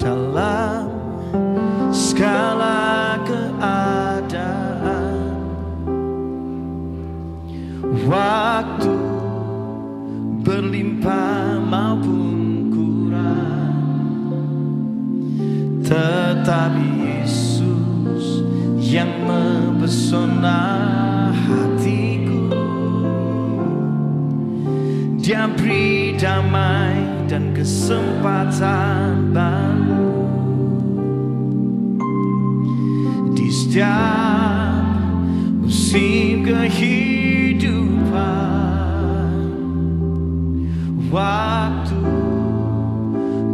dalam segala keadaan, waktu berlimpah maupun kurang, tetap Yesus yang mempesona hatiku. Dia beri damai dan kesempatan baru di setiap musim kehidupan. Waktu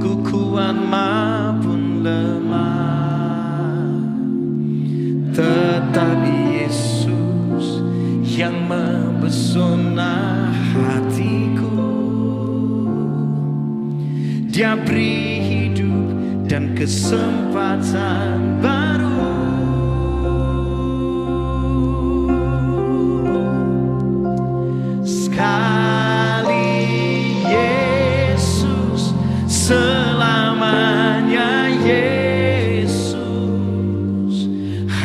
ku kuat maupun lemah, tetap Yesus yang mempesona hatiku. Dia beri hidup dan kesempatan baru. Sekali Yesus, selamanya Yesus.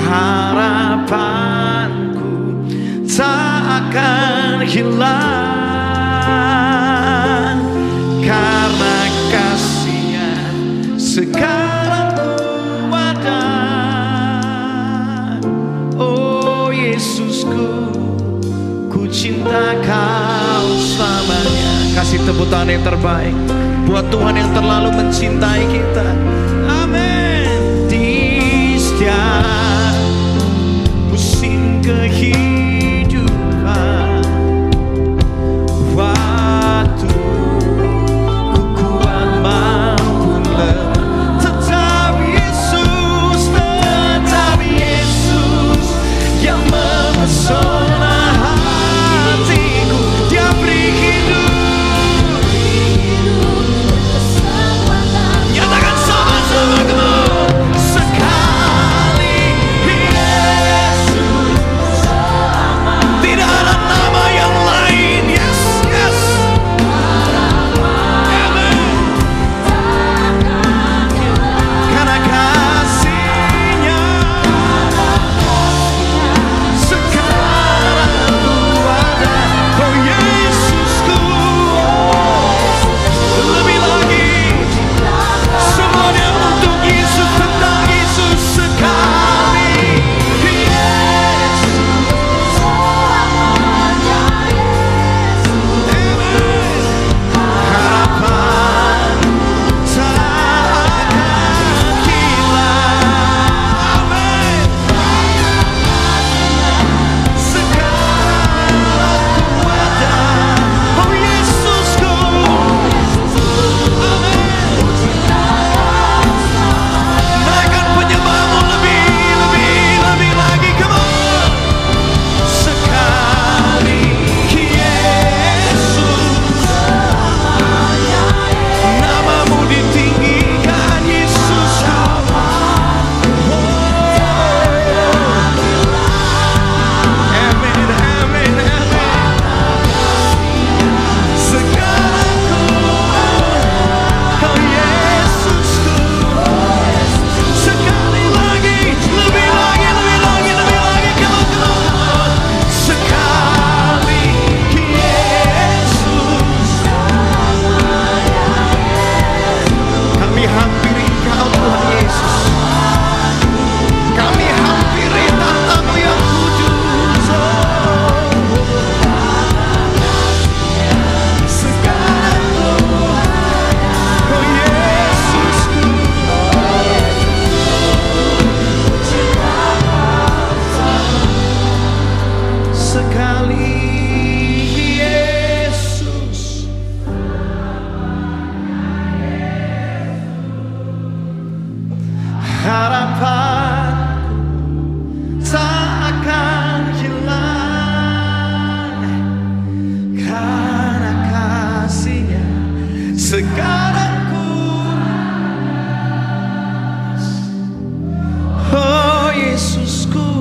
Harapanku tak akan hilang, karena kasih-Nya sekarang ku ada. Oh Yesusku, ku cinta Kau selamanya. Kasih tepuk tangan yang terbaik buat Tuhan yang terlalu mencintai kita. Amin. Di setiap musim kehidupan, waktu ku kuat maupun lemah, tetap Yesus yang mempesona hatiku. Dia beri hidup. Nyatakan sama-sama, come on. Sekali Yesus, tidak ada nama yang lain. Yes, yes. Amen. Karena kasih-Nya sekarang ku ada. Oh Yesusku, lebih lagi semuanya untuk Yesus, tentang Yesus. Sekali Yesus, harapan tak akan hilang. Amin. Sekarang ku ada. Oh Yesusku, amin. Naikkan penyembahmu lebih lagi, come on. Sekali Yesus, namamu ditinggikan Yesus. Amin, amin, amin. Sekarang Kau Yesusku, sekali lagi, lebih lagi, come on, come on. Sekali Yesus, kami hampiri Kau Tuhan Yesus. Kami hampiri tahta-Mu yang kudus. Sekarang Kau Yesusku, sekali Yesus, harapan tak akan hilang, karena kasih-Nya sekarang ku. Oh Yesusku,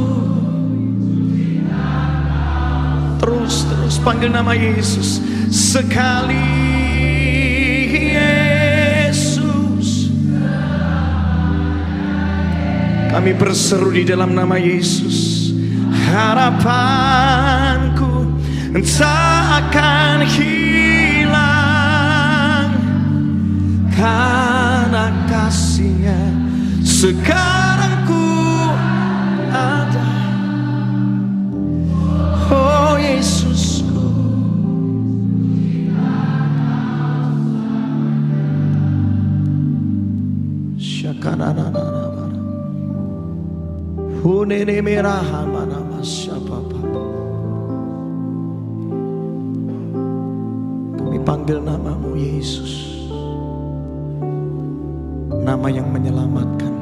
terus panggil nama Yesus. Sekali Yesus, Kami berseru di dalam nama Yesus. Harapanku tak akan hilang, karena kasih-Nya sekarang ku ada. Oh Yesusku, syakananana hunene merah mana siapa. Kami panggil nama-Mu Yesus, nama yang menyelamatkan.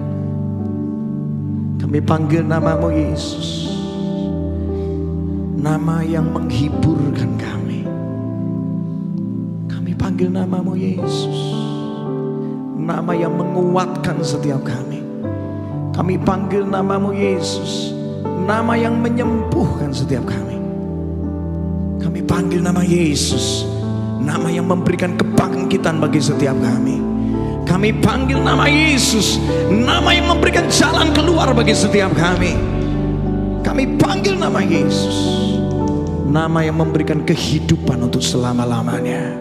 Kami panggil nama-Mu Yesus, nama yang menghiburkan kami. Kami panggil nama-Mu Yesus, nama yang menguatkan setiap kami. Kami panggil nama-Mu Yesus, nama yang menyembuhkan setiap kami. Kami panggil nama Yesus, nama yang memberikan kebangkitan bagi setiap kami. Kami panggil nama Yesus, nama yang memberikan jalan keluar bagi setiap kami. Kami panggil nama Yesus, nama yang memberikan kehidupan untuk selama-lamanya.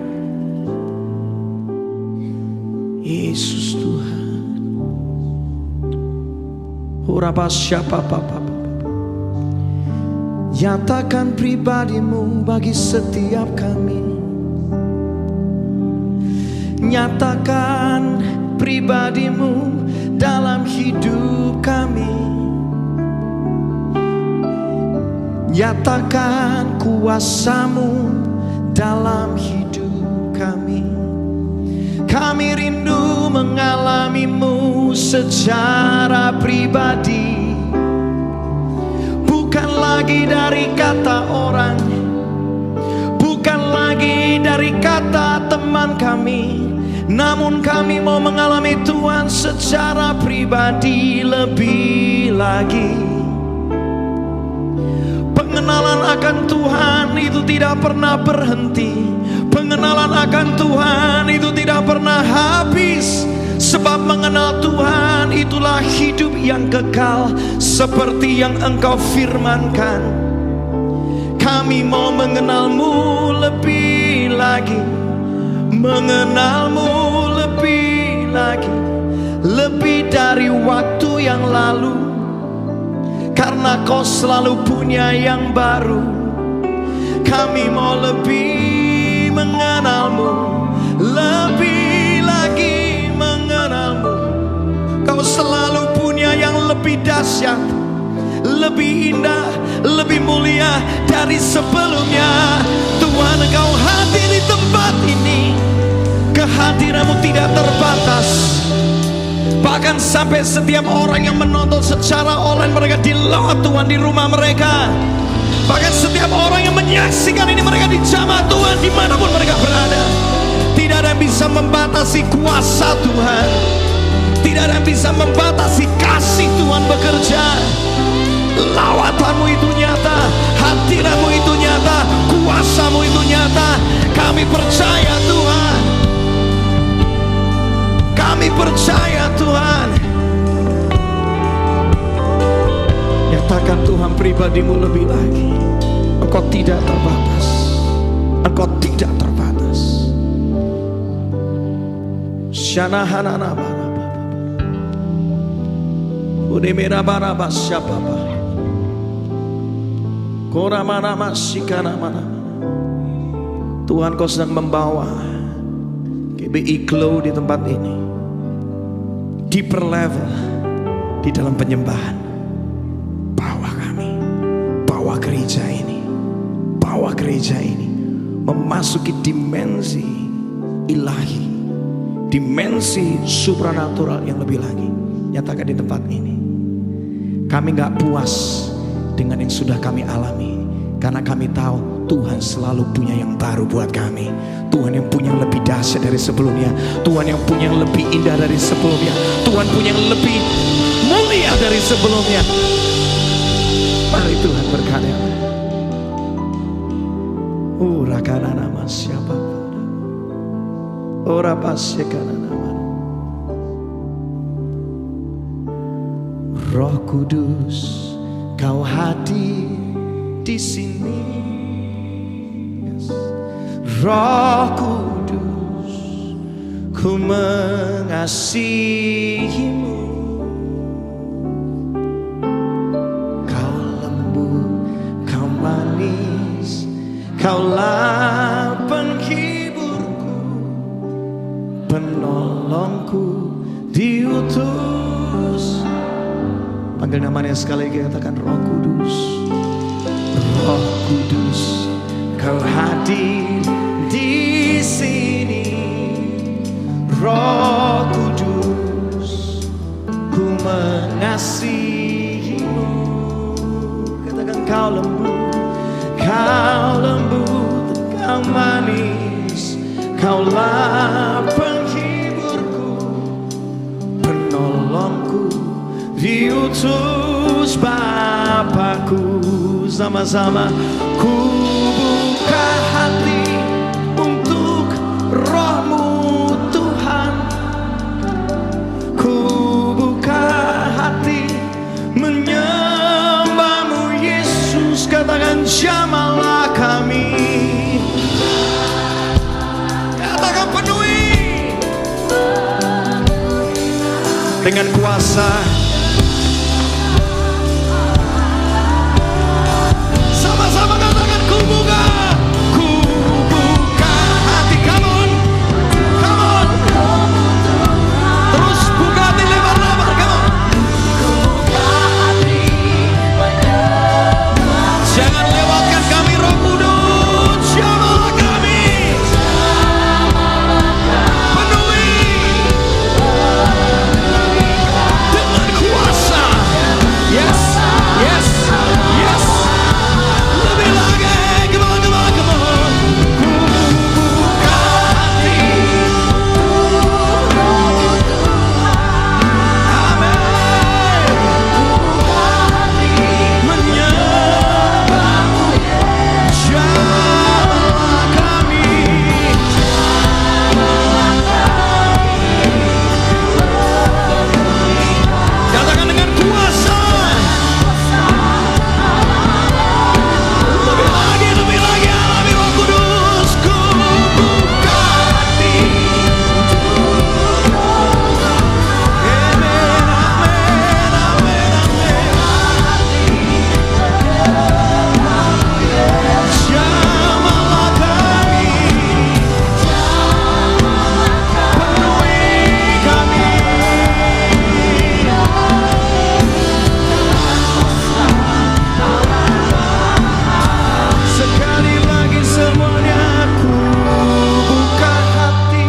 Yesus Tuhan. Urapa siapa papa. Nyatakan pribadi-Mu bagi setiap kami. Nyatakan pribadi-Mu dalam hidup kami. Nyatakan kuasa-Mu dalam hidup kami. Kami rindu mengalami-Mu secara pribadi, bukan lagi dari kata orang, bukan lagi dari kata teman kami, namun kami mau mengalami Tuhan secara pribadi lebih lagi. Pengenalan akan Tuhan itu tidak pernah berhenti. Pengenalan akan Tuhan itu tidak pernah habis. Sebab mengenal Tuhan itulah hidup yang kekal, seperti yang Engkau firmankan. Kami mau mengenal-Mu lebih lagi, mengenal-Mu lebih lagi, lebih dari waktu yang lalu, karena Kau selalu punya yang baru. Kami mau lebih mengenal-Mu, lebih lagi mengenal-Mu. Kau selalu punya yang lebih dahsyat, lebih indah, lebih mulia dari sebelumnya. Tuhan, Engkau hadir di tempat ini. Kehadiran-Mu tidak terbatas. Bahkan sampai setiap orang yang menonton secara online, mereka di lot Tuhan di rumah mereka. Bahkan setiap orang yang menyaksikan ini, mereka di jamaah Tuhan dimanapun mereka berada. Tidak ada yang bisa membatasi kuasa Tuhan. Tidak ada yang bisa membatasi kasih Tuhan bekerja. Lawatan-Mu itu nyata, hadiran-Mu itu nyata, kuasa-Mu itu nyata. Kami percaya Tuhan. Kami percaya Tuhan. Nyatakan Tuhan pribadi-Mu lebih lagi. Engkau tidak terbatas. Engkau tidak terbatas. Shanahanana baraba. Udemera baraba siapa? Koramana masikana mana. Tuhan, Kau sedang membawa GBI Glow di tempat ini deeper level di dalam penyembahan. Bawa kami, bawa gereja ini, bawa gereja ini memasuki dimensi ilahi, dimensi supranatural yang lebih lagi. Nyatakan di tempat ini. Kami gak puas dengan yang sudah kami alami, karena kami tahu Tuhan selalu punya yang baru buat kami. Tuhan yang punya yang lebih dahsyat dari sebelumnya. Tuhan yang punya yang lebih indah dari sebelumnya. Tuhan punya yang lebih mulia dari sebelumnya. Mari Tuhan berkarya. Urakana nama siapa? Ora pasekana nama. Roh Kudus, Kau hadir di sini. Yes. Roh Kudus, ku mengasihimu. Kau lembut, Kau manis, Kaulah penghiburku, penolongku diutus. Panggil namanya sekali lagi, katakan Roh Kudus. Roh Kudus, Kau hadir di sini. Roh Kudus, ku mengasihimu. Katakan Kau lembut, Kau lembut, Kau manis, Kaulah penghiburku, penolongku diutus Bapakku. Sama-sama ku buka hati untuk Roh-Mu Tuhan. Ku buka hati menyembah-Mu Yesus. Katakan jamahlah kami. Katakan penuhi dengan kuasa. Sama-sama katakan ku buka hati. Come on, come on. Terus buka hati lebar-lebar, come on. Jangan lewatkan kami Roh Kudus, jamahlah kami. Penuhi dengan kuasa. Yes, yes, yes. Lebih lagi, come on, come on, come on. Ku buka hati. Amin. Menyembah-Mu, jamahlah kami. Katakan dengan kuasa. Lebih lagi alami Roh Kudus. Ku buka hati. Amin, amin, amin, amin. Jamahlah kami. Penuhi kami. Sekali lagi semuanya, ku buka hati.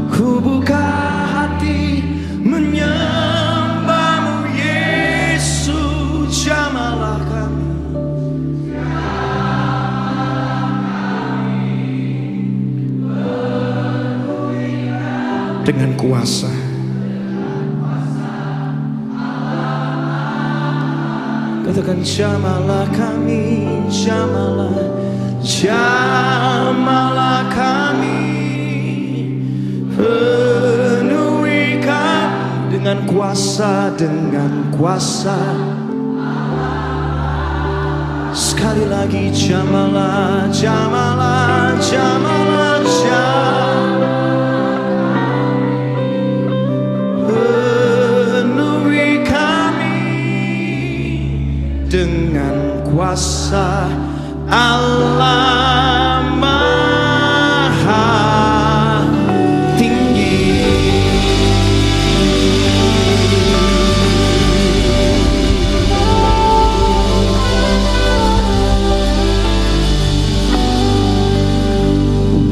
Ku buka hati menyembah-Mu Yesus. Jamahlah kami. Dengan kuasa. Katakan jamahlah kami, jamahlah kami. Penuhi kami dengan kuasa, Sekali lagi jamahlah, jamahlah, jamahlah, penuhi kami dengan kuasa Allah Maha Tinggi.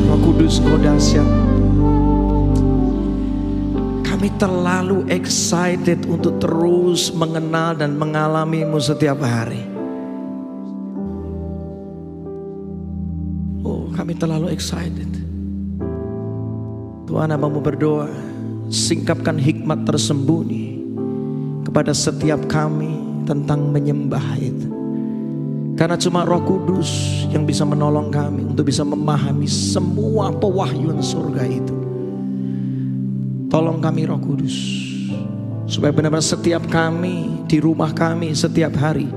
Roh Kudus, Kau dahsyat. Kami terlalu excited untuk terus mengenal dan mengalami-Mu setiap hari. Kami terlalu excited. Tuhan, hamba mau berdoa, singkapkan hikmat tersembunyi kepada setiap kami tentang menyembah itu. Karena cuma Roh Kudus yang bisa menolong kami untuk bisa memahami semua pewahyuan surga itu. Tolong kami Roh Kudus, supaya benar-benar setiap kami, di rumah kami, setiap hari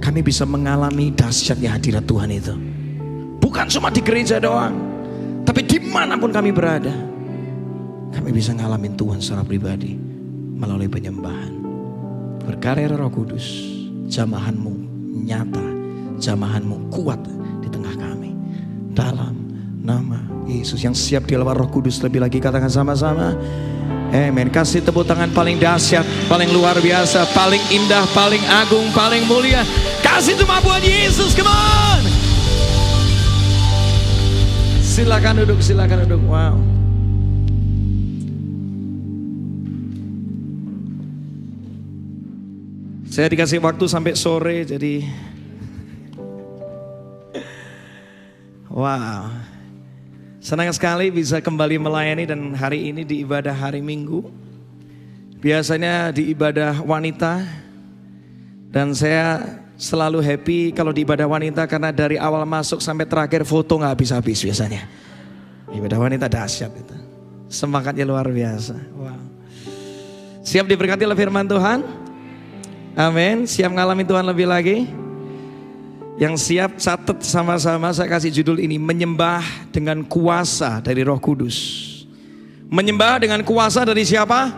kami bisa mengalami dahsyatnya hadirat Tuhan itu. Bukan cuma di gereja doang, tapi dimanapun kami berada, kami bisa ngalamin Tuhan secara pribadi melalui penyembahan. Berkarya Roh Kudus, jamahanmu nyata, jamahanmu kuat di tengah kami. Dalam nama Yesus. Yang siap di luar Roh Kudus lebih lagi, katakan sama-sama. Amen. Kasih tepuk tangan paling dahsyat, paling luar biasa, paling indah, paling agung, paling mulia. Kasih cuma buat Yesus. Come on. Silakan duduk, silakan duduk. Wow. Saya dikasih waktu sampai sore, jadi wow. Senang sekali bisa kembali melayani, dan hari ini di ibadah hari Minggu. Biasanya di ibadah wanita, dan saya selalu happy kalau di ibadah wanita karena dari awal masuk sampai terakhir foto gak habis-habis biasanya. Ibadah wanita dahsyat itu. Semangatnya luar biasa. Wow. Siap diberkati oleh firman Tuhan? Amin. Siap ngalamin Tuhan lebih lagi? Yang siap catat sama-sama, saya kasih judul ini, menyembah dengan kuasa dari Roh Kudus. Menyembah dengan kuasa dari siapa?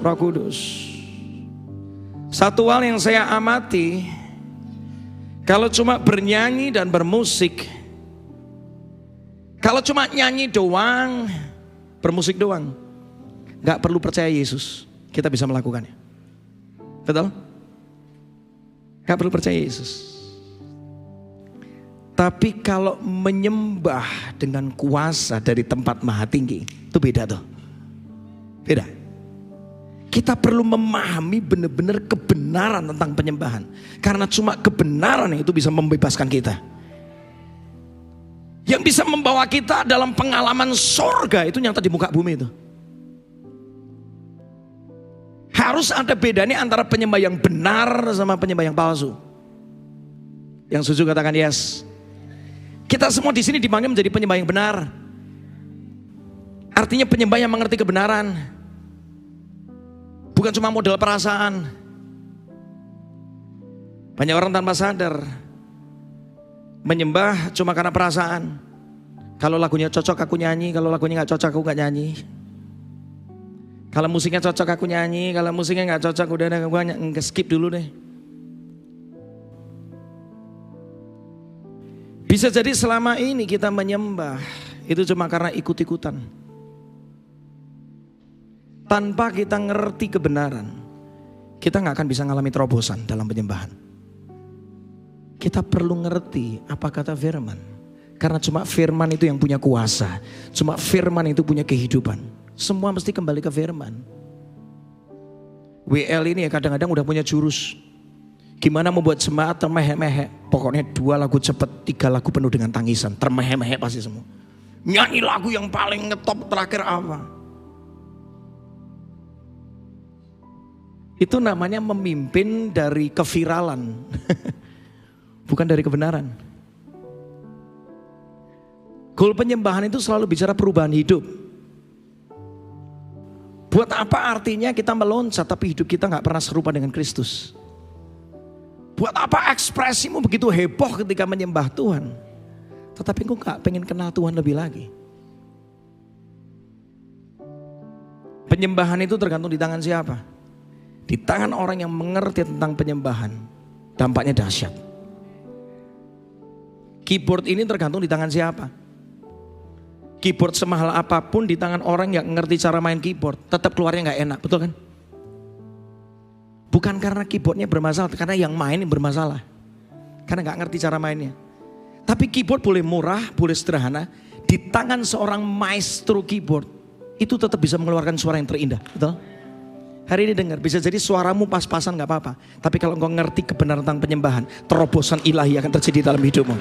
Roh Kudus. Satu hal yang saya amati, kalau cuma bernyanyi dan bermusik, kalau cuma nyanyi doang, bermusik doang, gak perlu percaya Yesus, kita bisa melakukannya. Betul? Gak perlu percaya Yesus. Tapi kalau menyembah dengan kuasa dari tempat maha tinggi, itu beda tuh. Beda. Kita perlu memahami benar-benar kebenaran tentang penyembahan. Karena cuma kebenaran itu bisa membebaskan kita. Yang bisa membawa kita dalam pengalaman sorga itu nyata di muka bumi itu. Harus ada bedanya antara penyembah yang benar sama penyembah yang palsu. Yang setuju katakan yes. Kita semua di sini dipanggil menjadi penyembah yang benar. Artinya penyembah yang mengerti kebenaran. Bukan cuma modal perasaan. Banyak orang tanpa sadar menyembah cuma karena perasaan. Kalau lagunya cocok aku nyanyi, kalau lagunya gak cocok aku gak nyanyi. Kalau musiknya cocok aku nyanyi, kalau musiknya gak cocok udah gue skip dulu deh. Bisa jadi selama ini kita menyembah itu cuma karena ikut-ikutan. Tanpa kita ngerti kebenaran, kita gak akan bisa ngalami terobosan dalam penyembahan. Kita perlu ngerti apa kata firman. Karena cuma firman itu yang punya kuasa. Cuma firman itu punya kehidupan. Semua mesti kembali ke firman. WL ini ya kadang-kadang udah punya jurus. Gimana membuat jemaat termehek-mehek. Pokoknya 2 lagu cepet, 3 lagu penuh dengan tangisan. Termehek-mehek pasti semua. Nyanyi lagu yang paling ngetop terakhir apa. Itu namanya memimpin dari keviralan. Bukan dari kebenaran. Goal penyembahan itu selalu bicara perubahan hidup. Buat apa artinya kita meloncat tapi hidup kita gak pernah serupa dengan Kristus? Buat apa ekspresimu begitu heboh ketika menyembah Tuhan, tetapi engkau gak pengen kenal Tuhan lebih lagi? Penyembahan itu tergantung di tangan siapa? Di tangan orang yang mengerti tentang penyembahan, dampaknya dahsyat. Keyboard ini tergantung di tangan siapa? Keyboard semahal apapun di tangan orang yang ngerti cara main keyboard, tetap keluarnya gak enak, betul kan? Bukan karena keyboardnya bermasalah, karena yang main bermasalah. Karena gak ngerti cara mainnya. Tapi keyboard boleh murah, boleh sederhana. Di tangan seorang maestro keyboard, itu tetap bisa mengeluarkan suara yang terindah. Betul? Hari ini dengar, bisa jadi suaramu pas-pasan gak apa-apa. Tapi kalau engkau ngerti kebenaran tentang penyembahan, terobosan ilahi akan terjadi dalam hidupmu.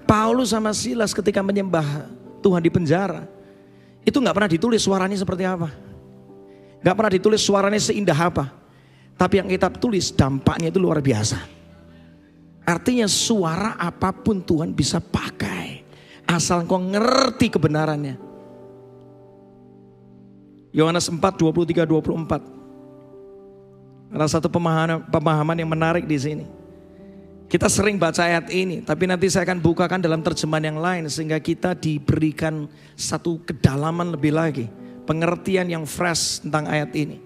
Paulus sama Silas ketika menyembah Tuhan di penjara, itu gak pernah ditulis suaranya seperti apa. Gak pernah ditulis suaranya seindah apa. Tapi yang kita tulis dampaknya itu luar biasa. Artinya suara apapun Tuhan bisa pakai. Asal kau ngerti kebenarannya. Yohanes 4, 23, 24. Ada satu pemahaman yang menarik di sini. Kita sering baca ayat ini, tapi nanti saya akan bukakan dalam terjemahan yang lain sehingga kita diberikan satu kedalaman lebih lagi, pengertian yang fresh tentang ayat ini.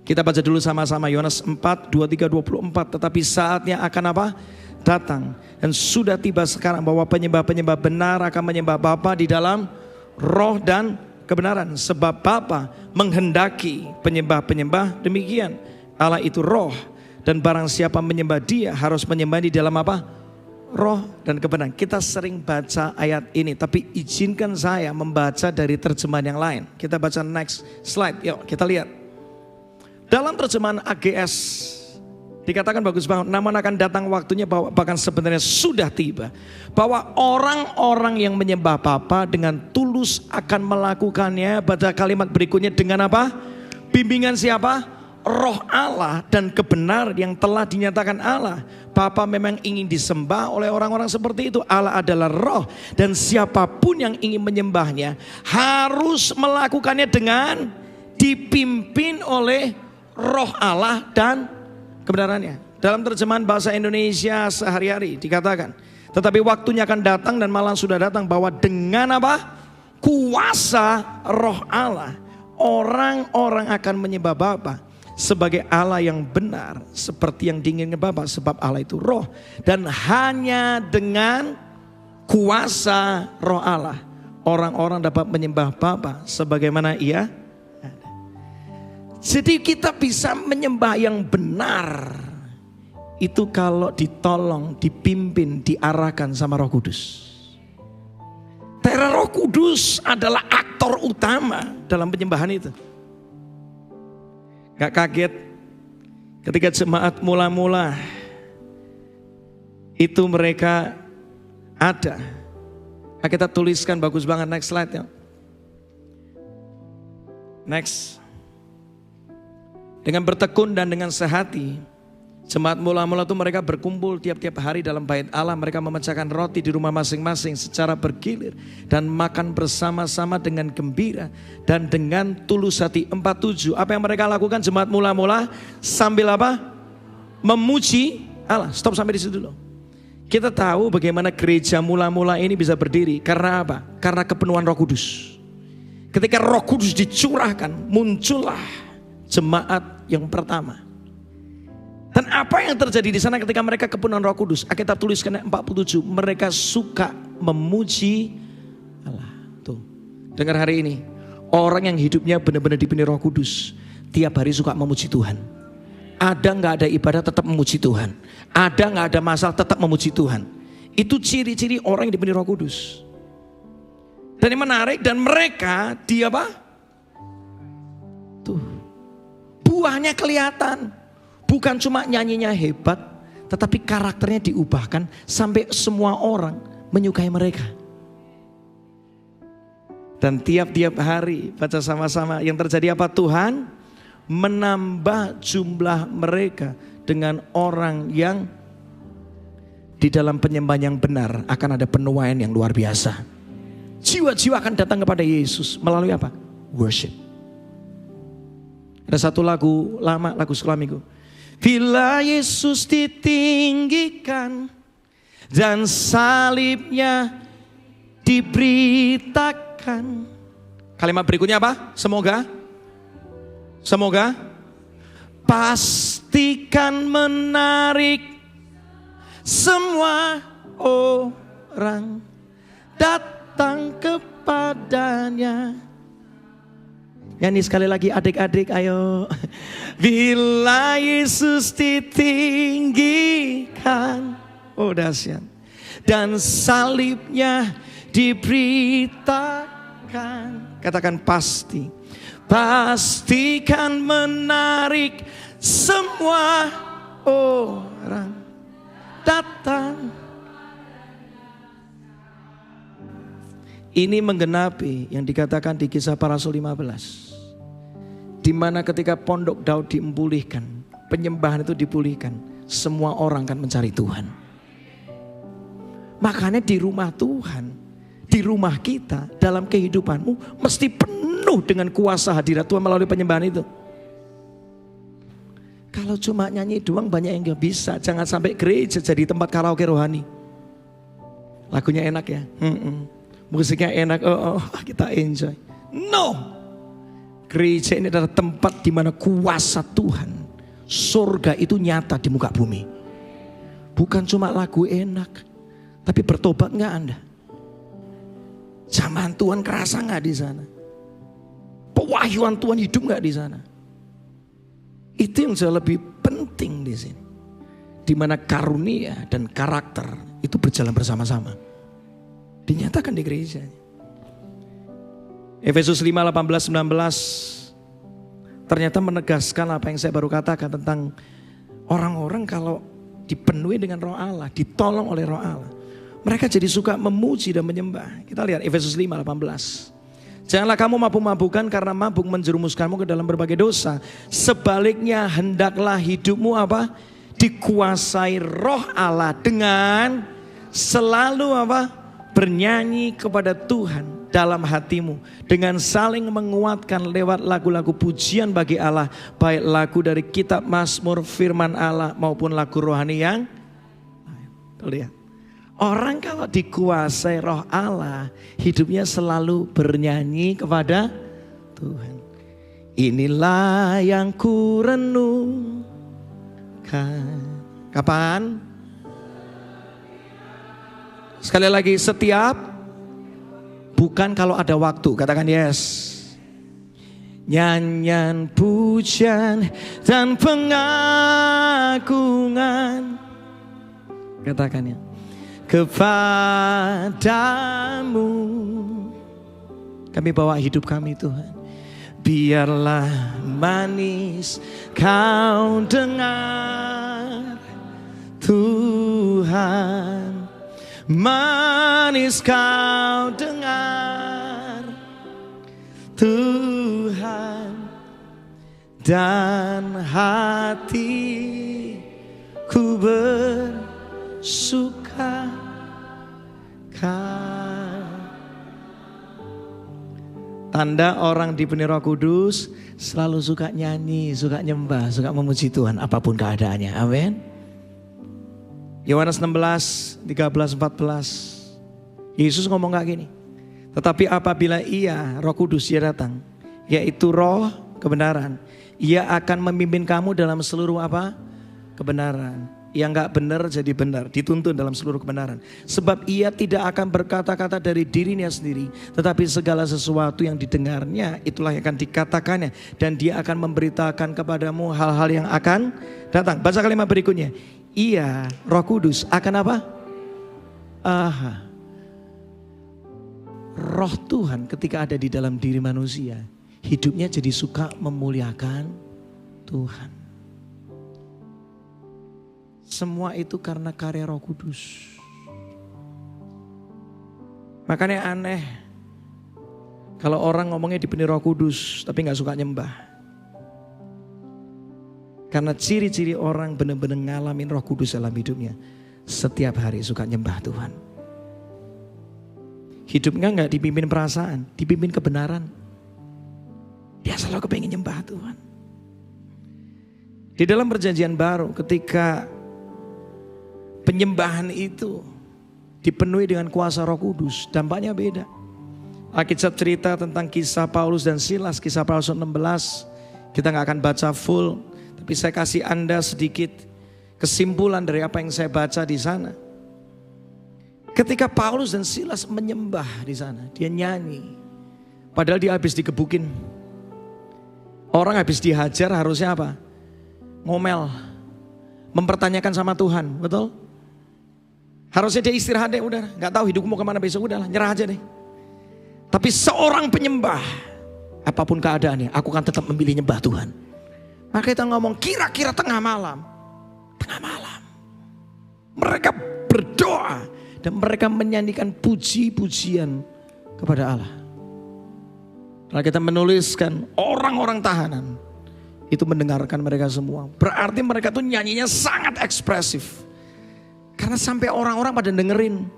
Kita baca dulu sama-sama Yohanes 4, 23, 24. Tetapi saatnya akan apa? Datang. Dan sudah tiba sekarang bahwa penyembah-penyembah benar akan menyembah Bapa di dalam roh dan kebenaran. Sebab Bapa menghendaki penyembah-penyembah demikian. Allah itu roh. Dan barang siapa menyembah dia harus menyembah di dalam apa? Roh dan kebenaran. Kita sering baca ayat ini, tapi izinkan saya membaca dari terjemahan yang lain. Kita baca next slide, yuk kita lihat. Dalam terjemahan AGS dikatakan bagus banget, namun akan datang waktunya bahkan sebenarnya sudah tiba, bahwa orang-orang yang menyembah Bapa dengan tulus akan melakukannya. Baca kalimat berikutnya dengan apa? Bimbingan siapa? Roh Allah dan kebenaran yang telah dinyatakan Allah. Bapa memang ingin disembah oleh orang-orang seperti itu. Allah adalah roh dan siapapun yang ingin menyembahnya harus melakukannya dengan dipimpin oleh roh Allah dan kebenarannya. Dalam terjemahan bahasa Indonesia sehari-hari dikatakan, tetapi waktunya akan datang dan malah sudah datang bahwa dengan apa? Kuasa roh Allah, orang-orang akan menyembah Bapa sebagai Allah yang benar seperti yang diinginkan Bapa, sebab Allah itu roh dan hanya dengan kuasa roh Allah orang-orang dapat menyembah Bapa sebagaimana Ia ada. Jadi kita bisa menyembah yang benar itu kalau ditolong, dipimpin, diarahkan sama Roh Kudus. Karena Roh Kudus adalah aktor utama dalam penyembahan itu. Gak kaget ketika jemaat mula-mula itu mereka ada. Nah, kita tuliskan bagus banget, next slide ya. Next. Dengan bertekun dan dengan sehati, jemaat mula-mula itu mereka berkumpul tiap-tiap hari dalam bait Allah. Mereka memecahkan roti di rumah masing-masing secara bergilir dan makan bersama-sama dengan gembira dan dengan tulus hati. 47. Apa yang mereka lakukan jemaat mula-mula sambil apa? Memuji Allah. Stop sampai di situ dulu. Kita tahu bagaimana gereja mula-mula ini bisa berdiri. Karena apa? Karena kepenuhan Roh Kudus. Ketika Roh Kudus dicurahkan, muncullah jemaat yang pertama. Dan apa yang terjadi di sana ketika mereka kepenuhan Roh Kudus? Alkitab tuliskan 47, mereka suka memuji Allah. Tuh, dengar hari ini, orang yang hidupnya benar-benar dipenuhi Roh Kudus, tiap hari suka memuji Tuhan. Ada nggak ada ibadah tetap memuji Tuhan. Ada nggak ada masalah tetap memuji Tuhan. Itu ciri-ciri orang yang dipenuhi Roh Kudus. Dan yang menarik, dan mereka dia apa? Tuh, buahnya kelihatan. Bukan cuma nyanyinya hebat, tetapi karakternya diubahkan sampai semua orang menyukai mereka. Dan tiap-tiap hari baca sama-sama yang terjadi apa? Tuhan menambah jumlah mereka dengan orang yang di dalam penyembahan yang benar. Akan ada penuaian yang luar biasa. Jiwa-jiwa akan datang kepada Yesus melalui apa? Worship. Ada satu lagu lama, lagu sekolah minggu. Bila Yesus ditinggikan dan salibnya diberitakan. Kalimat berikutnya apa? Semoga pastikan menarik semua orang datang kepadanya. Nyanyi sekali lagi adik-adik, ayo. Bila Yesus ditinggikan, oh dahsyat, dan salibnya diberitakan. Katakan pasti. Pastikan menarik semua orang datang. Ini menggenapi yang dikatakan di Kisah Para Rasul 15. Di mana ketika pondok Daud dipulihkan, penyembahan itu dipulihkan, semua orang akan mencari Tuhan. Makanya di rumah Tuhan, di rumah kita, dalam kehidupanmu mesti penuh dengan kuasa hadirat Tuhan melalui penyembahan itu. Kalau cuma nyanyi doang banyak yang gak bisa. Jangan sampai gereja jadi tempat karaoke rohani. Lagunya enak ya, musiknya enak, kita enjoy. No, gereja ini adalah tempat di mana kuasa Tuhan, surga itu nyata di muka bumi. Bukan cuma lagu enak, tapi bertobat nggak Anda? Zaman Tuhan kerasa nggak di sana? Pewahyuan Tuhan hidup nggak di sana? Itu yang jauh lebih penting di sini. Di mana karunia dan karakter itu berjalan bersama-sama. Dinyatakan di gereja. Efesus 5, 18, 19 ternyata menegaskan apa yang saya baru katakan tentang orang-orang kalau dipenuhi dengan Roh Allah, ditolong oleh Roh Allah, mereka jadi suka memuji dan menyembah. Kita lihat Efesus 5, 18. Janganlah kamu mabuk-mabukan karena mabuk menjerumuskanmu ke dalam berbagai dosa. Sebaliknya hendaklah hidupmu apa? Dikuasai Roh Allah dengan selalu apa? Bernyanyi kepada Tuhan dalam hatimu, dengan saling menguatkan lewat lagu-lagu pujian bagi Allah, baik lagu dari kitab Mazmur, firman Allah maupun lagu rohani yang lain. Lihat. Orang kalau dikuasai Roh Allah, hidupnya selalu bernyanyi kepada Tuhan. Inilah yang ku renungkan. Kapan? Sekali lagi, setiap, bukan kalau ada waktu. Katakan yes. Nyanyian, pujian, dan pengagungan. Katakan ya. Kepadamu kami bawa hidup kami Tuhan. Biarlah manis kau dengar Tuhan, manis kau dengar Tuhan, dan hatiku bersuka. Tanda orang dipenuhi Roh Kudus selalu suka nyanyi, suka nyembah, suka memuji Tuhan apapun keadaannya. Amin. Yohanes 16, 13, 14. Yesus ngomong kayak gini. Tetapi apabila Ia, Roh Kudus, Ia datang, yaitu Roh kebenaran, Ia akan memimpin kamu dalam seluruh apa? Kebenaran. Yang gak benar jadi benar, dituntun dalam seluruh kebenaran. Sebab Ia tidak akan berkata-kata dari dirinya sendiri, tetapi segala sesuatu yang didengarnya itulah yang akan dikatakannya, dan Dia akan memberitakan kepadamu hal-hal yang akan datang. Baca kalimat berikutnya. Ia, Roh Kudus, akan apa? Roh Tuhan ketika ada di dalam diri manusia, hidupnya jadi suka memuliakan Tuhan. Semua itu karena karya Roh Kudus. Makanya aneh kalau orang ngomongnya dipenuhi Roh Kudus tapi gak suka nyembah. Karena ciri-ciri orang benar-benar ngalamin Roh Kudus dalam hidupnya, setiap hari suka nyembah Tuhan. Hidupnya gak dipimpin perasaan, dipimpin kebenaran. Dia selalu kepengen nyembah Tuhan. Di dalam perjanjian baru ketika penyembahan itu dipenuhi dengan kuasa Roh Kudus, dampaknya beda. Alkitab cerita tentang kisah Paulus dan Silas, kisah Paulus 16. Kita gak akan baca full, tapi saya kasih Anda sedikit kesimpulan dari apa yang saya baca di sana. Ketika Paulus dan Silas menyembah di sana, dia nyanyi. Padahal dia habis digebukin. Orang habis dihajar harusnya apa? Ngomel, mempertanyakan sama Tuhan, betul? Harusnya dia istirahat deh, udah gak tahu hidupku mau kemana besok, udahlah nyerah aja deh. Tapi seorang penyembah, apapun keadaannya, aku akan tetap memilih nyembah Tuhan. Maka kita ngomong kira-kira tengah malam, mereka berdoa dan mereka menyanyikan puji-pujian kepada Allah. Kalau kita menuliskan orang-orang tahanan itu mendengarkan mereka semua, berarti mereka tuh nyanyinya sangat ekspresif. Karena sampai orang-orang pada dengerin.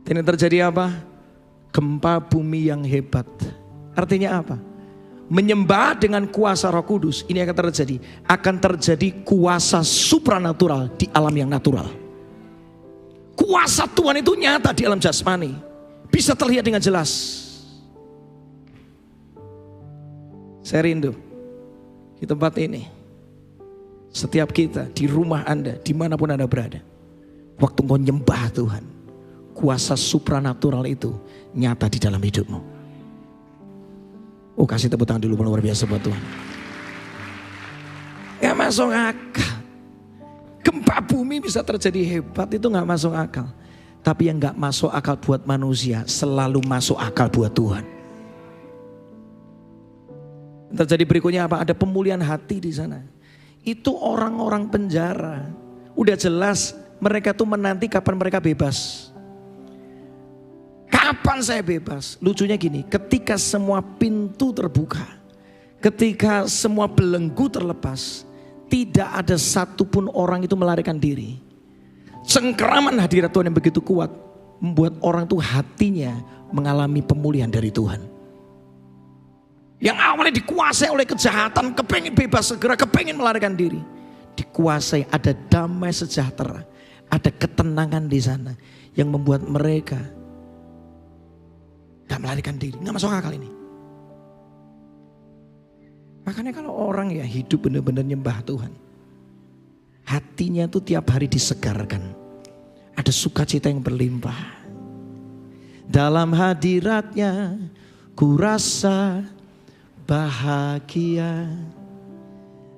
Dan yang terjadi apa? Gempa bumi yang hebat. Artinya apa? Menyembah dengan kuasa Roh Kudus, ini akan terjadi. Akan terjadi kuasa supranatural di alam yang natural. Kuasa Tuhan itu nyata di alam jasmani, bisa terlihat dengan jelas. Saya rindu di tempat ini, setiap kita, di rumah Anda, dimanapun Anda berada, waktu kau nyembah Tuhan, kuasa supranatural itu nyata di dalam hidupmu. Oh, kasih tepuk tangan dulu, luar biasa buat Tuhan. Gak masuk akal. Gempa bumi bisa terjadi hebat, itu gak masuk akal. Tapi yang gak masuk akal buat manusia selalu masuk akal buat Tuhan. Terjadi berikutnya apa? Ada pemulihan hati di sana. Itu orang-orang penjara. Udah jelas mereka tuh menanti kapan mereka bebas. Kapan saya bebas? Lucunya gini, ketika semua pintu terbuka, ketika semua belenggu terlepas, tidak ada satupun orang itu melarikan diri. Cengkeraman hadirat Tuhan yang begitu kuat membuat orang itu hatinya mengalami pemulihan dari Tuhan. Yang awalnya dikuasai oleh kejahatan, kepengen bebas segera, kepengen melarikan diri, dikuasai, ada damai sejahtera, ada ketenangan di sana yang membuat mereka gak melarikan diri. Gak masuk akal ini. Makanya kalau orang ya hidup benar-benar nyembah Tuhan, hatinya tuh tiap hari disegarkan. Ada sukacita yang berlimpah. Dalam hadiratnya ku rasa bahagia.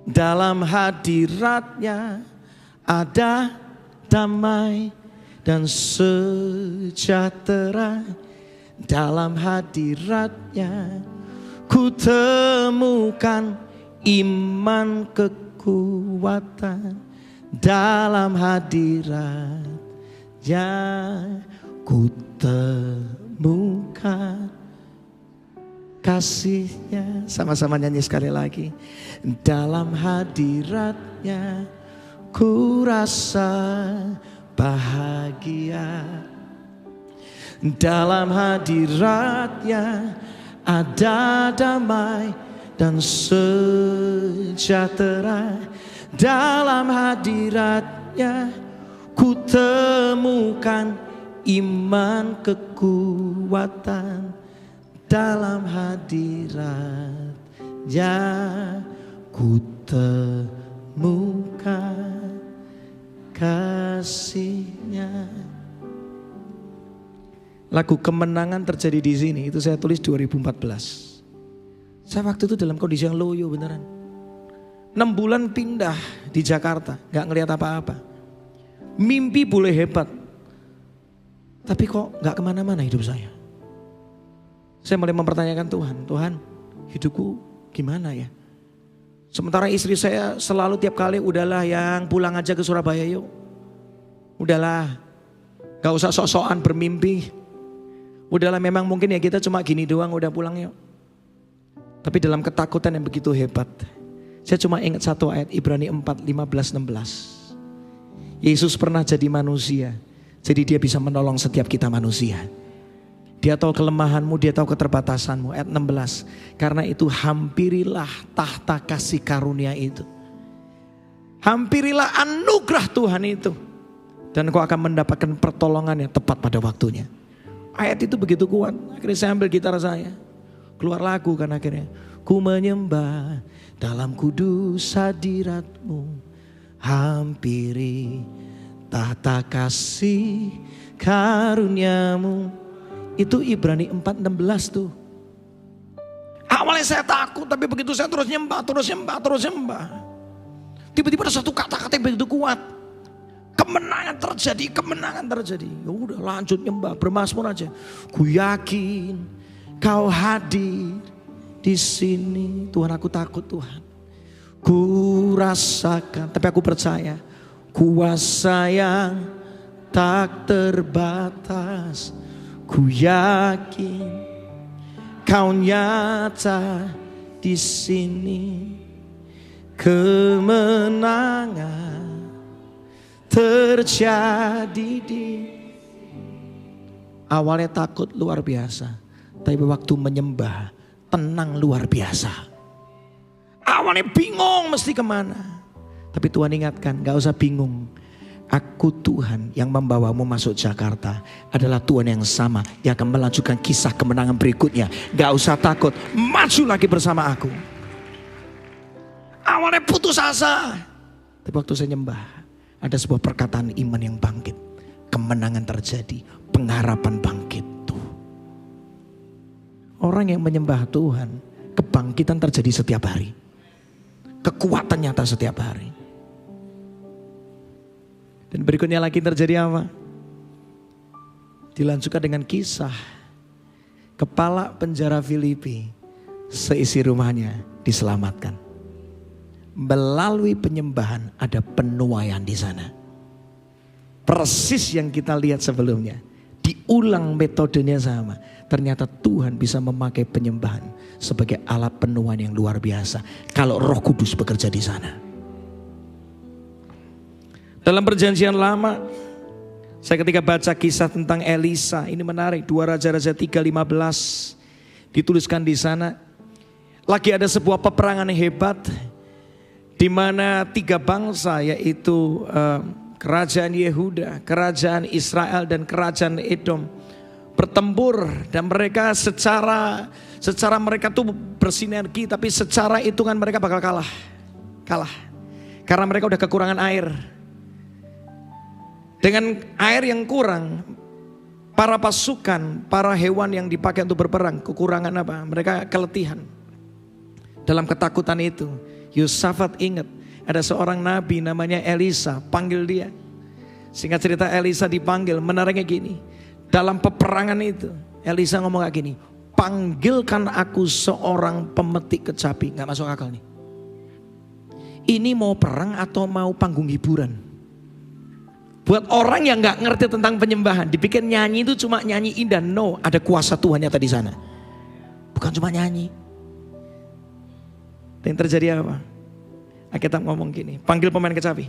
Dalam hadiratnya ada damai dan sejahtera. Dalam hadiratnya ku temukan iman kekuatan. Dalam hadiratnya ku temukan kasihnya. Sama-sama nyanyi sekali lagi. Dalam hadiratnya ku rasa bahagia. Dalam hadiratnya ada damai dan sejahtera. Dalam hadiratnya ku temukan iman kekuatan. Dalam hadiratnya ku temukan kasihnya. Lagu Kemenangan terjadi di sini, itu saya tulis 2014. Saya waktu itu dalam kondisi yang loyo beneran. 6 bulan pindah di Jakarta, gak ngelihat apa-apa. Mimpi boleh hebat, tapi kok gak kemana-mana hidup saya. Saya mulai mempertanyakan Tuhan, Tuhan hidupku gimana ya? Sementara istri saya selalu tiap kali, udahlah yang pulang aja ke Surabaya yuk. Udahlah, gak usah sok-sokan bermimpi. Udahlah memang mungkin ya kita cuma gini doang, udah pulang yuk. Tapi dalam ketakutan yang begitu hebat, saya cuma ingat satu ayat, Ibrani 4, 15, 16. Yesus pernah jadi manusia, jadi dia bisa menolong setiap kita manusia. Dia tahu kelemahanmu, dia tahu keterbatasanmu. Ayat 16, karena itu hampirilah tahta kasih karunia itu. Hampirilah anugerah Tuhan itu. Dan kau akan mendapatkan pertolongan yang tepat pada waktunya. Ayat itu begitu kuat. Akhirnya saya ambil gitar saya, keluar lagu kan akhirnya. Ku menyembah dalam kudus hadiratmu, hampiri tahta kasih karuniamu. Itu Ibrani 4:16 tuh. Awalnya saya takut, tapi begitu saya terus nyembah. Tiba-tiba ada satu kata-kata yang begitu kuat. Kemenangan terjadi. Ya udah lanjut nyembah, bermazmur aja. Ku yakin kau hadir di sini. Tuhan, aku takut Tuhan. Ku rasakan, tapi aku percaya kuasa yang tak terbatas. Ku yakin kau nyata di sini. Kemenangan terjadi di Awalnya takut luar biasa, tapi waktu menyembah tenang luar biasa. Awalnya bingung mesti kemana, tapi Tuhan ingatkan, gak usah bingung. Aku Tuhan yang membawamu masuk Jakarta adalah Tuhan yang sama yang akan melanjutkan kisah kemenangan berikutnya. Gak usah takut, maju lagi bersama aku. Awalnya putus asa, tapi waktu saya nyembah ada sebuah perkataan iman yang bangkit. Kemenangan terjadi, pengharapan bangkit. Tuh. Orang yang menyembah Tuhan, kebangkitan terjadi setiap hari. Kekuatan nyata setiap hari. Dan berikutnya lagi terjadi apa? Dilanjutkan dengan kisah kepala penjara Filipi, seisi rumahnya diselamatkan. Melalui penyembahan ada penuaian di sana. Persis yang kita lihat sebelumnya. Diulang metodenya sama. Ternyata Tuhan bisa memakai penyembahan sebagai alat penuaian yang luar biasa. Kalau Roh Kudus bekerja di sana. Dalam perjanjian lama, saya ketika baca kisah tentang Elisa, ini menarik, 2 Raja-Raja 3:15 dituliskan di sana. Lagi ada sebuah peperangan yang hebat, di mana 3 bangsa, yaitu kerajaan Yehuda, kerajaan Israel dan kerajaan Edom bertempur, dan mereka secara mereka tuh bersinergi, tapi secara hitungan mereka bakal kalah. Karena mereka udah kekurangan air. Dengan air yang kurang, para pasukan, para hewan yang dipakai untuk berperang, kekurangan apa? Mereka keletihan. Dalam ketakutan itu, Yosafat ingat ada seorang nabi namanya Elisa, panggil dia. Singkat cerita, Elisa dipanggil, menariknya gini. Dalam peperangan itu, Elisa ngomong kayak gini, panggilkan aku seorang pemetik kecapi. Gak masuk akal nih. Ini mau perang atau mau panggung hiburan? Buat orang yang gak ngerti tentang penyembahan, dipikir nyanyi itu cuma nyanyi indah. No, ada kuasa Tuhan nyata di sana. Bukan cuma nyanyi. Dan terjadi apa? Alkitab ngomong gini, panggil pemain kecapi.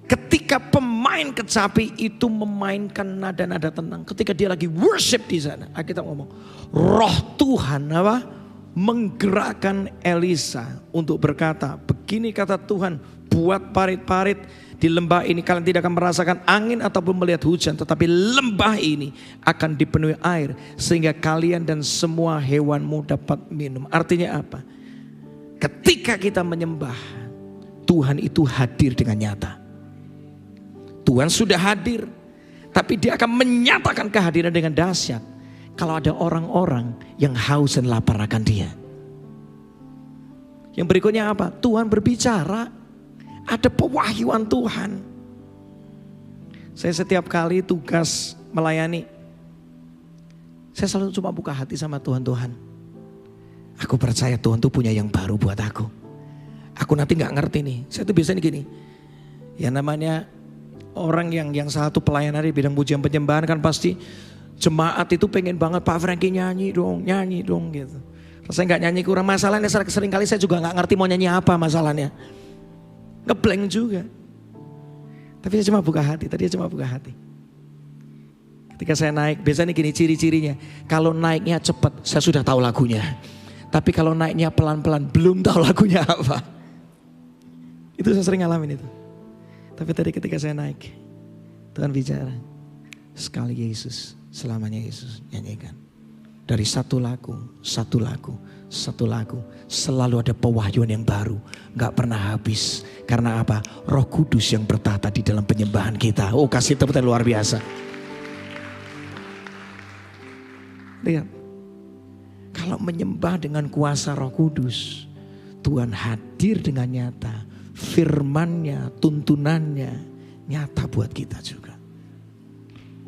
Ketika pemain kecapi itu memainkan nada-nada tenang, ketika dia lagi worship di sana, Alkitab ngomong, Roh Tuhan apa? Menggerakkan Elisa untuk berkata, begini kata Tuhan, buat parit-parit di lembah ini kalian tidak akan merasakan angin ataupun melihat hujan, tetapi lembah ini akan dipenuhi air sehingga kalian dan semua hewanmu dapat minum. Artinya apa? Ketika kita menyembah, Tuhan itu hadir dengan nyata. Tuhan sudah hadir, tapi dia akan menyatakan kehadiran dengan dahsyat kalau ada orang-orang yang haus dan lapar akan dia. Yang berikutnya apa? Tuhan berbicara. Ada pewahyuan Tuhan. Saya setiap kali tugas melayani, saya selalu cuma buka hati sama Tuhan. Tuhan, aku percaya Tuhan tuh punya yang baru buat aku. Aku nanti gak ngerti nih. Saya tuh biasanya gini, ya namanya orang yang satu pelayanan di bidang pujian penyembahan kan pasti jemaat itu pengen banget Pak Franky nyanyi dong gitu. Saya gak nyanyi kurang, masalahnya sering kali saya juga gak ngerti mau nyanyi apa masalahnya. Ngeblank juga. Tapi saya cuma buka hati. Tadi saya cuma buka hati. Ketika saya naik, biasanya gini ciri-cirinya. Kalau naiknya cepat, saya sudah tahu lagunya. Tapi kalau naiknya pelan-pelan, belum tahu lagunya apa. Itu saya sering ngalamin itu. Tapi tadi ketika saya naik, Tuhan bicara, sekali Yesus, selamanya Yesus, nyanyikan. Dari satu lagu, selalu ada pewahyuan yang baru, gak pernah habis. Karena apa? Roh Kudus yang bertahta di dalam penyembahan kita. Oh, kasih tepuk tangan luar biasa. Lihat, kalau menyembah dengan kuasa Roh Kudus, Tuhan hadir dengan nyata. Firman-Nya, tuntunannya nyata buat kita juga.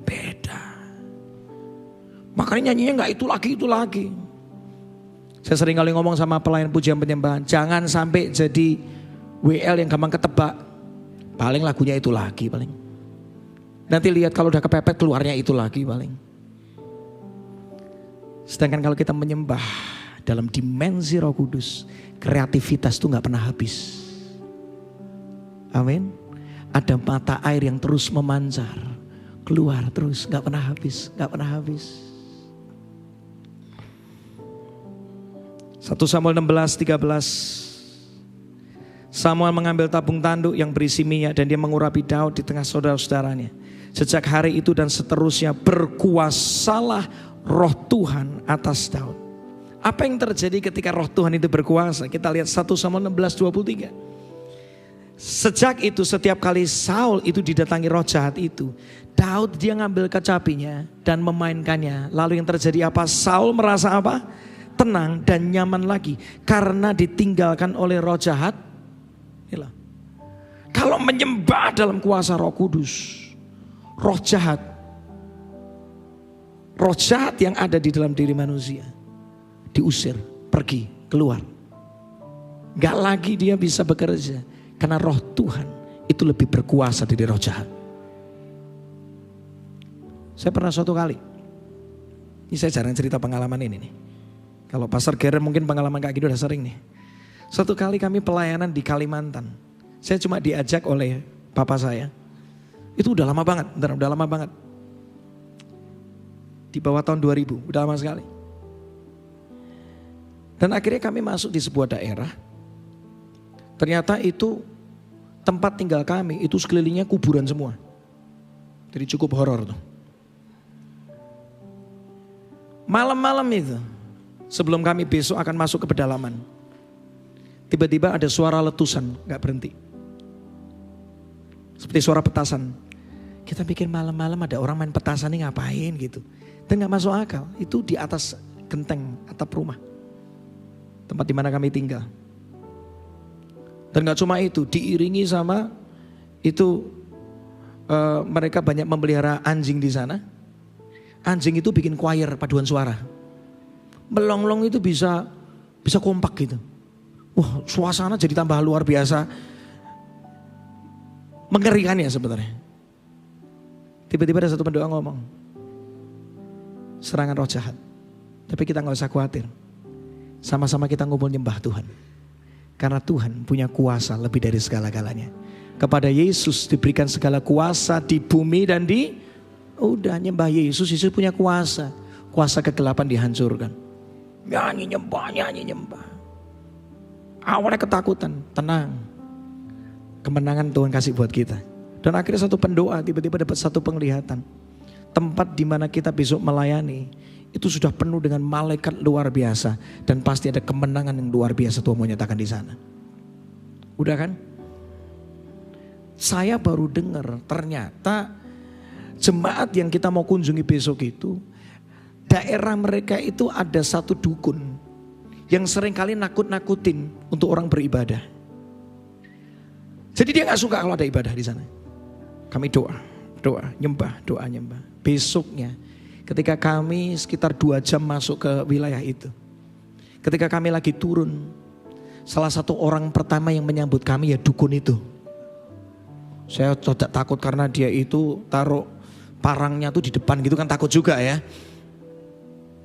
Beda. Makanya nyanyinya gak itu lagi. Saya sering kali ngomong sama pelayan pujian penyembahan, jangan sampai jadi WL yang gampang ketebak. Paling lagunya itu lagi paling. Nanti lihat kalau udah kepepet keluarnya itu lagi paling. Sedangkan kalau kita menyembah dalam dimensi Roh Kudus, kreativitas itu gak pernah habis. Amin. Ada mata air yang terus memancar, keluar terus, gak pernah habis, gak pernah habis. 1 Samuel 16:13. Samuel mengambil tabung tanduk yang berisi minyak dan dia mengurapi Daud di tengah saudara-saudaranya. Sejak hari itu dan seterusnya berkuasalah roh Tuhan atas Daud. Apa yang terjadi ketika roh Tuhan itu berkuasa? Kita lihat 1 Samuel 16:23. Sejak itu setiap kali Saul itu didatangi roh jahat itu, Daud dia ngambil kecapinya dan memainkannya. Lalu yang terjadi apa? Saul merasa apa? Tenang dan nyaman lagi karena ditinggalkan oleh roh jahat. Inilah. Kalau menyembah dalam kuasa Roh Kudus, roh jahat yang ada di dalam diri manusia diusir, pergi, keluar. Gak lagi dia bisa bekerja karena roh Tuhan itu lebih berkuasa dari roh jahat. Saya pernah suatu kali, ini saya jarang cerita pengalaman ini nih. Kalau Pastor Geren mungkin pengalaman kayak gitu udah sering nih. Suatu kali kami pelayanan di Kalimantan. Saya cuma diajak oleh papa saya. Itu udah lama banget, udah lama banget. Di bawah tahun 2000, udah lama sekali. Dan akhirnya kami masuk di sebuah daerah. Ternyata itu tempat tinggal kami, itu sekelilingnya kuburan semua. Jadi cukup horor tuh. Malam-malam itu, sebelum kami besok akan masuk ke pedalaman, tiba-tiba ada suara letusan, gak berhenti. Seperti suara petasan. Kita pikir malam-malam ada orang main petasan ini ngapain gitu. Dan gak masuk akal, itu di atas genteng, atap rumah. Tempat dimana kami tinggal. Dan gak cuma itu, diiringi sama itu mereka banyak memelihara anjing di sana. Anjing itu bikin choir paduan suara. Melonglong itu bisa kompak gitu. Wah, suasana jadi tambah luar biasa. Mengerikan ya sebenarnya. Tiba-tiba ada satu pendoa ngomong, serangan roh jahat. Tapi kita gak usah khawatir. Sama-sama kita ngumpul nyembah Tuhan. Karena Tuhan punya kuasa lebih dari segala-galanya. Kepada Yesus diberikan segala kuasa di bumi dan di... Udah nyembah Yesus, Yesus punya kuasa. Kuasa kegelapan dihancurkan. Nyanyi nyembah. Awalnya ketakutan, tenang. Kemenangan Tuhan kasih buat kita. Dan akhirnya satu pendoa tiba-tiba dapat satu penglihatan. Tempat di mana kita besok melayani itu sudah penuh dengan malaikat luar biasa. Dan pasti ada kemenangan yang luar biasa Tuhan mau nyatakan di sana. Udah kan? Saya baru dengar ternyata jemaat yang kita mau kunjungi besok itu, daerah mereka itu ada satu dukun yang seringkali nakut-nakutin untuk orang beribadah. Jadi dia gak suka kalau ada ibadah di sana. Kami doa, nyembah. Besoknya ketika kami sekitar 2 jam masuk ke wilayah itu, ketika kami lagi turun, salah satu orang pertama yang menyambut kami ya dukun itu. Saya tidak takut karena dia itu taruh parangnya tuh di depan gitu kan, takut juga ya.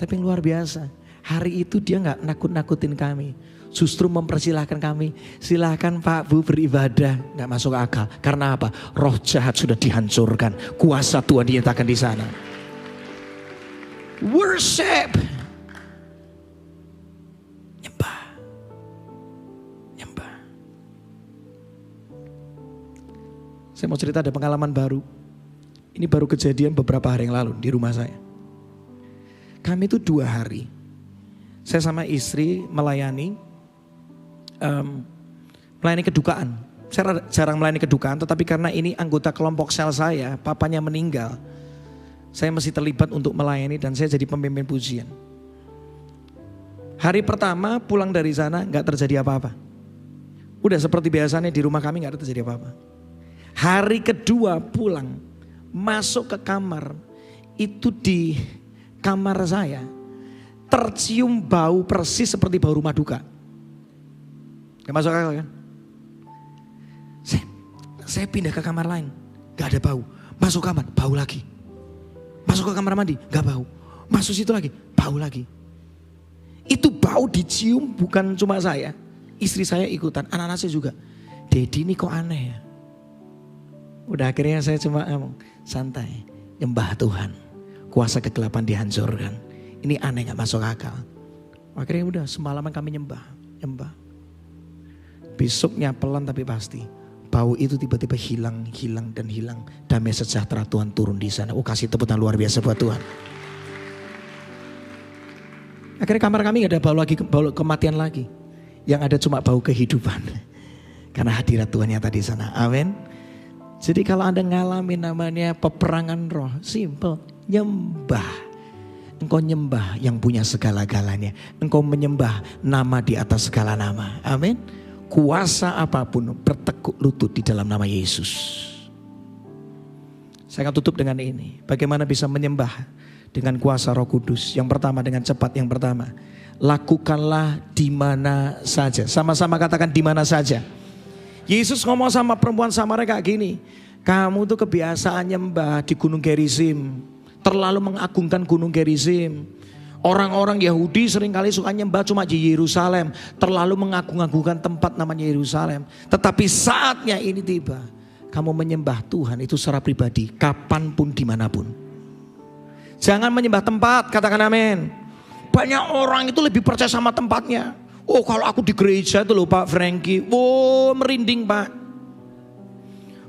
Tapi yang luar biasa, hari itu dia gak nakut-nakutin kami. Justru mempersilahkan kami, silahkan Pak Bu beribadah. Gak masuk akal, karena apa? Roh jahat sudah dihancurkan. Kuasa Tuhan dinyatakan di sana. Worship. Nyembah. Saya mau cerita ada pengalaman baru. Ini baru kejadian beberapa hari yang lalu di rumah saya. Kami itu 2 hari. Saya sama istri melayani kedukaan. Saya jarang melayani kedukaan, tetapi karena ini anggota kelompok sel saya, papanya meninggal, saya mesti terlibat untuk melayani dan saya jadi pemimpin pujian. Hari pertama pulang dari sana gak terjadi apa-apa. Udah seperti biasanya di rumah kami gak terjadi apa-apa. Hari kedua pulang, masuk ke kamar, itu di kamar saya tercium bau persis seperti bau rumah duka. Gak masuk akal kan? Saya pindah ke kamar lain, gak ada bau. Masuk kamar, bau lagi. Masuk ke kamar mandi, gak bau. Masuk situ lagi, bau lagi. Itu bau dicium bukan cuma saya, istri saya ikutan, anak-anak saya juga. Dedi ini kok aneh ya? Udah akhirnya saya cuma ngomong, santai. Nyembah Tuhan. Kuasa kegelapan dihancurkan. Ini aneh, gak masuk akal. Akhirnya udah semalaman kami nyembah. Besoknya pelan tapi pasti. Bau itu tiba-tiba hilang. Damai sejahtera Tuhan turun di sana. Kasih tepuk tangan luar biasa buat Tuhan. Akhirnya kamar kami gak ada bau kematian lagi. Yang ada cuma bau kehidupan. Karena hadirat Tuhan yang tadi sana. Amin. Jadi kalau Anda ngalamin namanya peperangan roh, simple, nyembah. Engkau nyembah yang punya segala-galanya. Engkau menyembah nama di atas segala nama. Amin. Kuasa apapun bertekuk lutut di dalam nama Yesus. Saya akan tutup dengan ini. Bagaimana bisa menyembah dengan kuasa Roh Kudus. Yang pertama dengan cepat, yang pertama. Lakukanlah di mana saja. Sama-sama katakan di mana saja. Yesus ngomong sama perempuan Samaria kayak gini. Kamu tuh kebiasaan nyembah di Gunung Gerizim. Terlalu mengagungkan Gunung Gerizim. Orang-orang Yahudi seringkali suka nyembah cuma di Yerusalem. Terlalu mengagung-agungkan tempat namanya Yerusalem. Tetapi saatnya ini tiba. Kamu menyembah Tuhan itu secara pribadi. Kapanpun, dimanapun. Jangan menyembah tempat, katakan amin. Banyak orang itu lebih percaya sama tempatnya. Kalau aku di gereja itu loh Pak Frankie. Merinding Pak.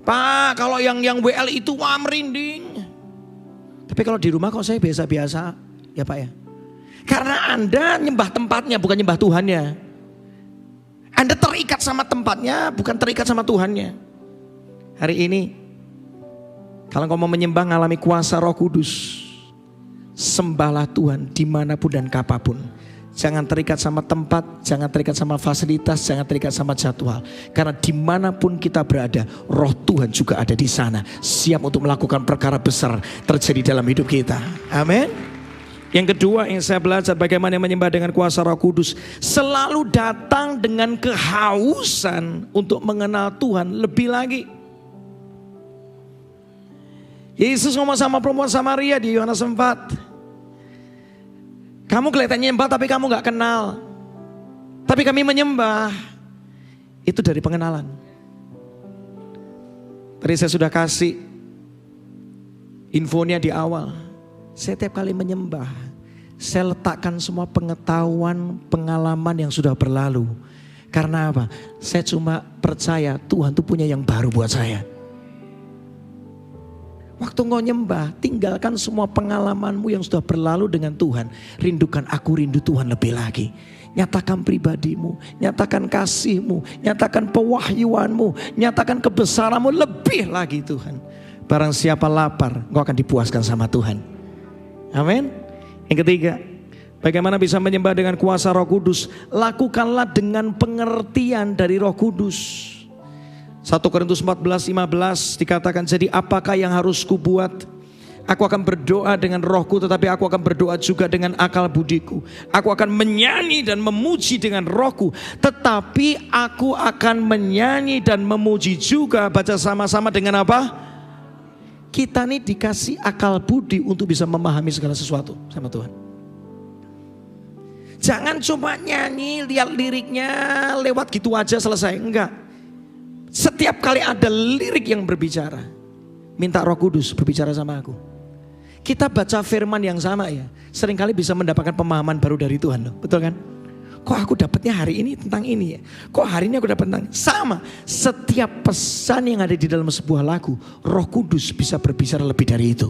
Pak, kalau yang WL itu merinding. Tapi kalau di rumah kok saya biasa-biasa ya Pak ya. Karena Anda nyembah tempatnya bukan nyembah Tuhannya. Anda terikat sama tempatnya bukan terikat sama Tuhannya. Hari ini kalau kamu mau menyembah ngalami kuasa Roh Kudus. Sembahlah Tuhan dimanapun dan kapanpun. Jangan terikat sama tempat, jangan terikat sama fasilitas, jangan terikat sama jadwal. Karena dimanapun kita berada, Roh Tuhan juga ada di sana. Siap untuk melakukan perkara besar terjadi dalam hidup kita. Amin. Yang kedua yang saya belajar bagaimana menyembah dengan kuasa Roh Kudus. Selalu datang dengan kehausan untuk mengenal Tuhan lebih lagi. Yesus ngomong sama perempuan Samaria di Yohanes 4. Kamu kelihatannya nyembah tapi kamu gak kenal. Tapi kami menyembah. Itu dari pengenalan. Tadi saya sudah kasih infonya di awal. Saya tiap kali menyembah, saya letakkan semua pengetahuan, pengalaman yang sudah berlalu. Karena apa? Saya cuma percaya Tuhan tuh punya yang baru buat saya. Waktu engkau nyembah, tinggalkan semua pengalamanmu yang sudah berlalu dengan Tuhan. Rindukan aku rindu Tuhan lebih lagi. Nyatakan pribadimu, nyatakan kasihmu, nyatakan pewahyuanmu, nyatakan kebesaranmu lebih lagi Tuhan. Barang siapa lapar, engkau akan dipuaskan sama Tuhan. Amin. Yang ketiga, bagaimana bisa menyembah dengan kuasa Roh Kudus? Lakukanlah dengan pengertian dari Roh Kudus. 1 Korintus 14:15 dikatakan, jadi apakah yang harus kubuat? Aku akan berdoa dengan rohku, tetapi aku akan berdoa juga dengan akal budiku. Aku akan menyanyi dan memuji dengan rohku, tetapi aku akan menyanyi dan memuji juga. Baca sama-sama dengan apa? Kita nih dikasih akal budi untuk bisa memahami segala sesuatu sama Tuhan. Jangan cuma nyanyi, lihat liriknya, lewat gitu aja selesai. Enggak. Setiap kali ada lirik yang berbicara, minta Roh Kudus berbicara sama aku. Kita baca firman yang sama ya, seringkali bisa mendapatkan pemahaman baru dari Tuhan loh. Betul kan? Kok aku dapatnya hari ini tentang ini ya? Kok hari ini aku dapat tentang sama. Setiap pesan yang ada di dalam sebuah lagu, Roh Kudus bisa berbicara lebih dari itu.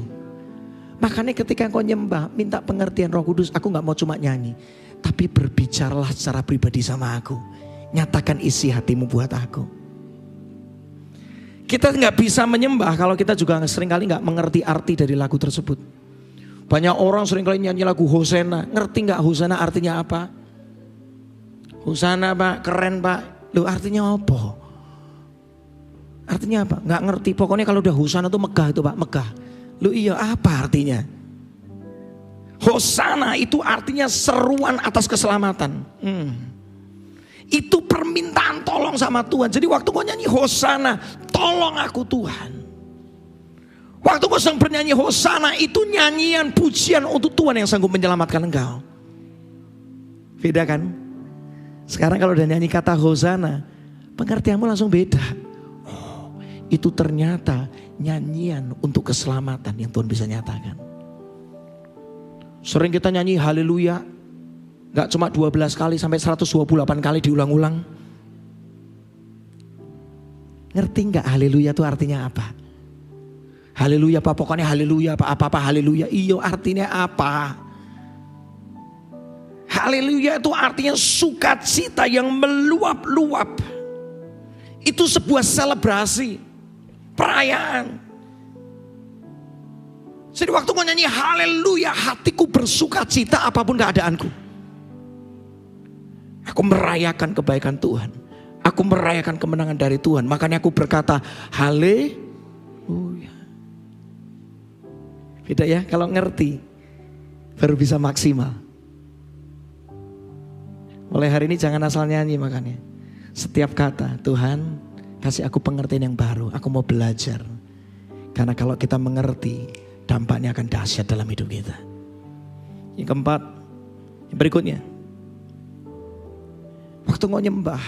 Makanya ketika kau nyembah, minta pengertian Roh Kudus. Aku gak mau cuma nyanyi, tapi berbicaralah secara pribadi sama aku. Nyatakan isi hatimu buat aku. Kita nggak bisa menyembah kalau kita juga seringkali nggak mengerti arti dari lagu tersebut. Banyak orang seringkali nyanyi lagu Hosana, ngerti nggak Hosana artinya apa? Hosana Pak, keren Pak. Loh artinya apa? Artinya apa? Nggak ngerti. Pokoknya kalau udah Hosana tuh megah itu Pak, megah. Loh iya apa artinya? Hosana itu artinya seruan atas keselamatan. Itu permintaan tolong sama Tuhan. Jadi waktu kau nyanyi Hosana, tolong aku Tuhan. Waktu kau sedang bernyanyi Hosana, itu nyanyian pujian untuk Tuhan yang sanggup menyelamatkan engkau. Beda kan? Sekarang kalau udah nyanyi kata Hosana, pengertianmu langsung beda. Oh, itu ternyata nyanyian untuk keselamatan yang Tuhan bisa nyatakan. Sering kita nyanyi haleluya, gak cuma 12 kali sampai 128 kali diulang-ulang. Ngerti gak haleluya itu artinya apa? Haleluya Pak, pokoknya haleluya Pak, apa-apa haleluya. Iyo, artinya apa? Haleluya itu artinya sukacita yang meluap-luap. Itu sebuah selebrasi, perayaan. Jadi waktu mau nyanyi haleluya, hatiku bersukacita apapun keadaanku. Aku merayakan kebaikan Tuhan. Aku merayakan kemenangan dari Tuhan. Makanya aku berkata haleluya. Beda ya, kalau ngerti baru bisa maksimal. Mulai hari ini jangan asal nyanyi makanya. Setiap kata, Tuhan kasih aku pengertian yang baru. Aku mau belajar. Karena kalau kita mengerti, dampaknya akan dahsyat dalam hidup kita. Yang keempat, yang berikutnya. Waktu kau nyembah,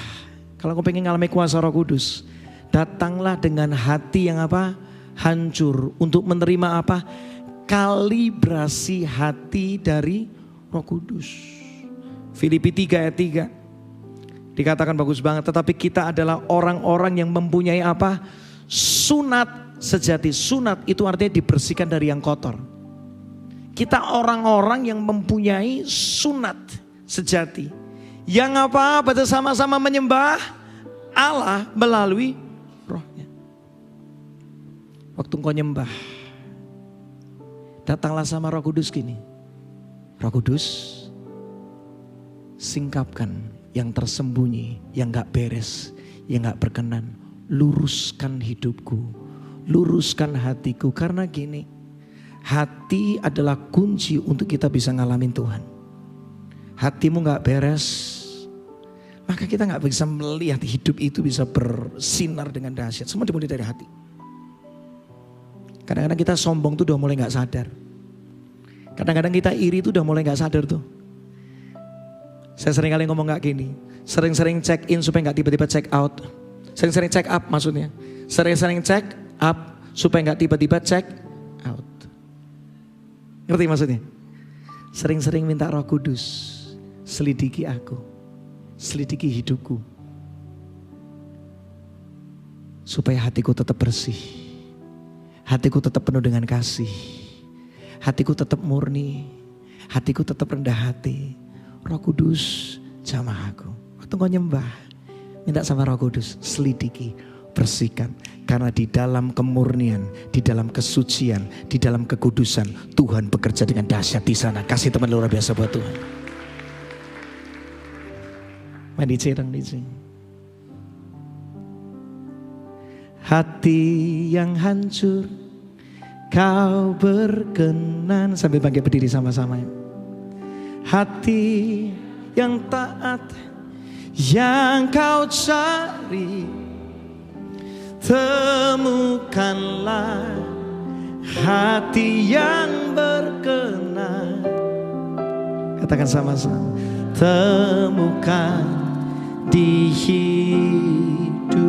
kalau kau pengen ngalami kuasa Roh Kudus, datanglah dengan hati yang apa? Hancur. Untuk menerima apa? Kalibrasi hati dari Roh Kudus. Filipi 3 ayat 3 dikatakan bagus banget. Tetapi kita adalah orang-orang yang mempunyai apa? Sunat sejati. Sunat itu artinya dibersihkan dari yang kotor. Kita orang-orang yang mempunyai sunat sejati. Yang apa? Bersama-sama menyembah Allah melalui rohnya. Waktu engkau nyembah, datanglah sama Roh Kudus gini. Roh Kudus, singkapkan yang tersembunyi, yang gak beres, yang gak berkenan. Luruskan hidupku, luruskan hatiku. Karena gini, hati adalah kunci untuk kita bisa ngalamin Tuhan. Hatimu gak beres, maka kita gak bisa melihat hidup itu bisa bersinar dengan dahsyat. Semua dimulai dari hati. Kadang-kadang kita sombong tuh udah mulai gak sadar. Kadang-kadang kita iri tuh udah mulai gak sadar tuh. Saya sering kali ngomong gak gini. Sering-sering check in supaya gak tiba-tiba check out. Sering-sering check up maksudnya. Sering-sering check up supaya gak tiba-tiba check out. Ngerti maksudnya? Sering-sering minta Roh Kudus, selidiki aku, selidiki hidupku. Supaya hatiku tetap bersih. Hatiku tetap penuh dengan kasih. Hatiku tetap murni. Hatiku tetap rendah hati. Roh Kudus jamah aku. Waktu kau nyembah, minta sama Roh Kudus, selidiki, bersihkan. Karena di dalam kemurnian, di dalam kesucian, di dalam kekudusan, Tuhan bekerja dengan dahsyat di sana. Kasih teman luar biasa buat Tuhan. Mandi cerang di sini. Hati yang hancur, kau berkenan. Sambil bangkit berdiri sama-sama. Hati yang taat, yang kau cari, temukanlah hati yang berkenan. Katakan sama-sama. Temukan di hidupku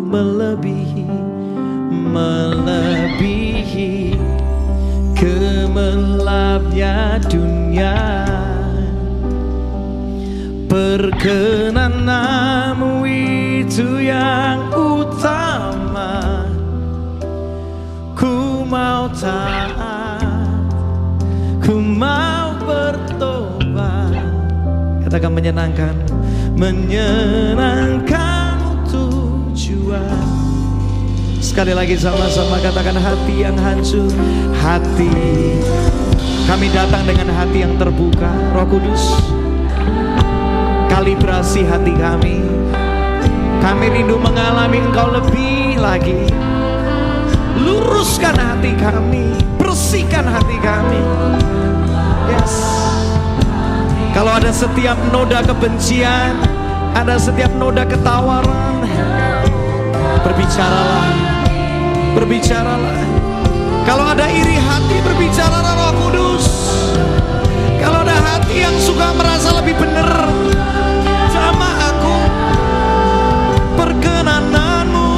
melebihi gemerlapnya dunia. Perkenanmu itu yang utama. Ku mau taat, ku mau bertobat. Katakan menyenangkan, menyenangkan tujuan. Sekali lagi sama-sama katakan hati yang hancur. Hati, kami datang dengan hati yang terbuka. Roh Kudus, kalibrasi hati kami. Kami rindu mengalami Engkau lebih lagi. Luruskan hati kami, bersihkan hati kami. Yes. Kalau ada setiap noda kebencian, ada setiap noda ketawaran, berbicaralah, berbicaralah. Kalau ada iri hati, berbicaralah Roh Kudus. Kalau ada hati yang suka merasa lebih benar, sama aku, perkenananmu.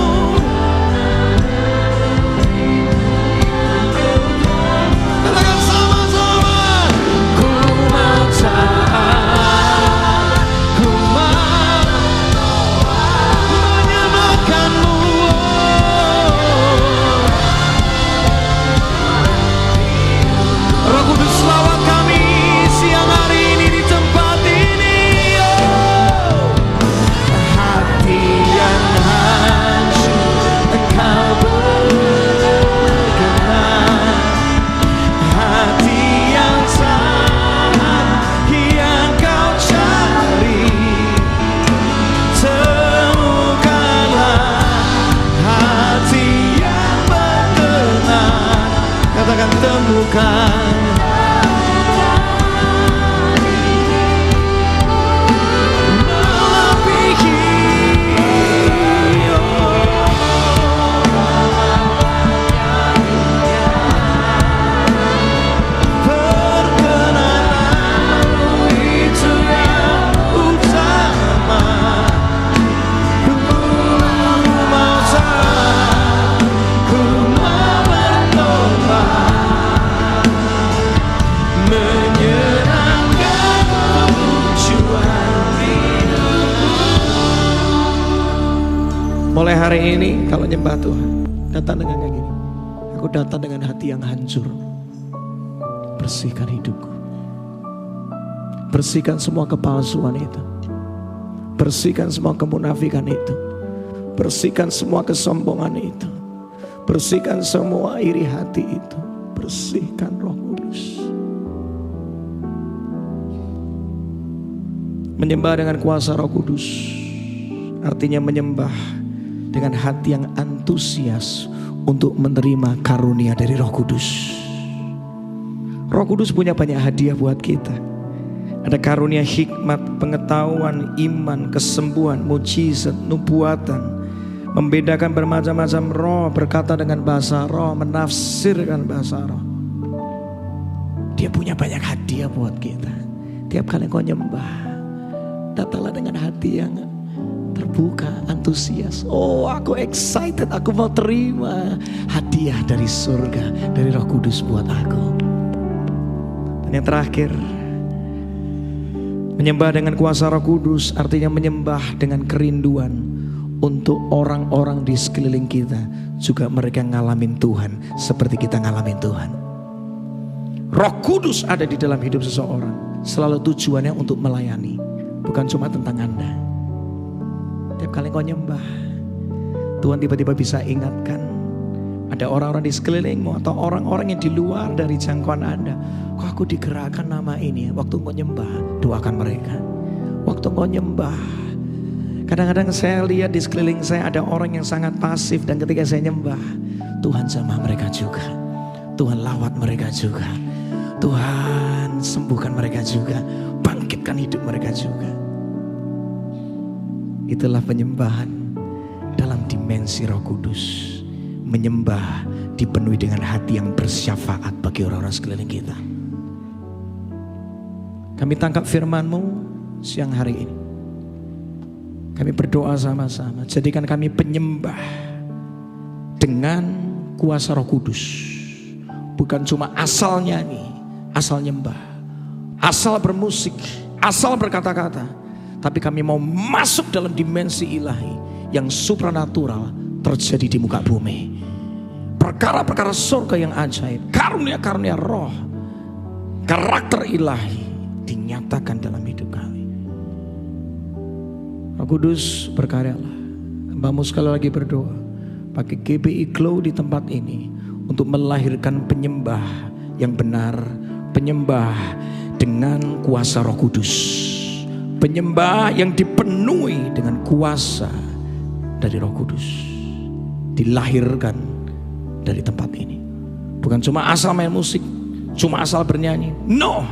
akan temukan. Mulai hari ini kalau nyembah Tuhan, datang dengan kayak gini. Aku datang dengan hati yang hancur. Bersihkan hidupku. Bersihkan semua kepalsuan itu. Bersihkan semua kemunafikan itu. Bersihkan semua kesombongan itu. Bersihkan semua iri hati itu. Bersihkan Roh Kudus. Menyembah dengan kuasa Roh Kudus artinya menyembah dengan hati yang antusias untuk menerima karunia dari Roh Kudus. Roh Kudus punya banyak hadiah buat kita. Ada karunia hikmat, pengetahuan, iman, kesembuhan, mujizat, nubuatan, membedakan bermacam-macam roh, berkata dengan bahasa roh, menafsirkan bahasa roh. Dia punya banyak hadiah buat kita. Tiap kali kau nyembah, datanglah dengan hati yang terbuka, antusias. Oh, aku excited, aku mau terima hadiah dari surga, dari Roh Kudus buat aku. Dan yang terakhir, menyembah dengan kuasa Roh Kudus artinya menyembah dengan kerinduan untuk orang-orang di sekeliling kita juga mereka ngalamin Tuhan seperti kita ngalamin Tuhan. Roh Kudus ada di dalam hidup seseorang selalu tujuannya untuk melayani, bukan cuma tentang Anda. Tiap kali kau nyembah, Tuhan tiba-tiba bisa ingatkan ada orang-orang di sekelilingmu atau orang-orang yang di luar dari jangkauan Anda. Kok aku digerakkan nama ini? Waktu kau nyembah, doakan mereka. Waktu kau nyembah, kadang-kadang saya lihat di sekeliling saya ada orang yang sangat pasif, dan ketika saya nyembah, Tuhan jamah mereka juga. Tuhan lawat mereka juga. Tuhan sembuhkan mereka juga. Bangkitkan hidup mereka juga. Itulah penyembahan dalam dimensi Roh Kudus. Menyembah dipenuhi dengan hati yang bersyafaat bagi orang-orang sekeliling kita. Kami tangkap firman-Mu siang hari ini. Kami berdoa sama-sama, jadikan kami penyembah dengan kuasa Roh Kudus. Bukan cuma asal nyanyi, asal nyembah, asal bermusik, asal berkata-kata. Tapi kami mau masuk dalam dimensi ilahi yang supranatural terjadi di muka bumi. Perkara-perkara surga yang ajaib, karunia-karunia roh, karakter ilahi dinyatakan dalam hidup kami. Roh Kudus berkaryalah. Hamba-Mu sekali lagi berdoa, pakai GBI Glow di tempat ini untuk melahirkan penyembah yang benar, penyembah dengan kuasa Roh Kudus. Penyembah yang dipenuhi dengan kuasa dari Roh Kudus. Dilahirkan dari tempat ini. Bukan cuma asal main musik, cuma asal bernyanyi. No,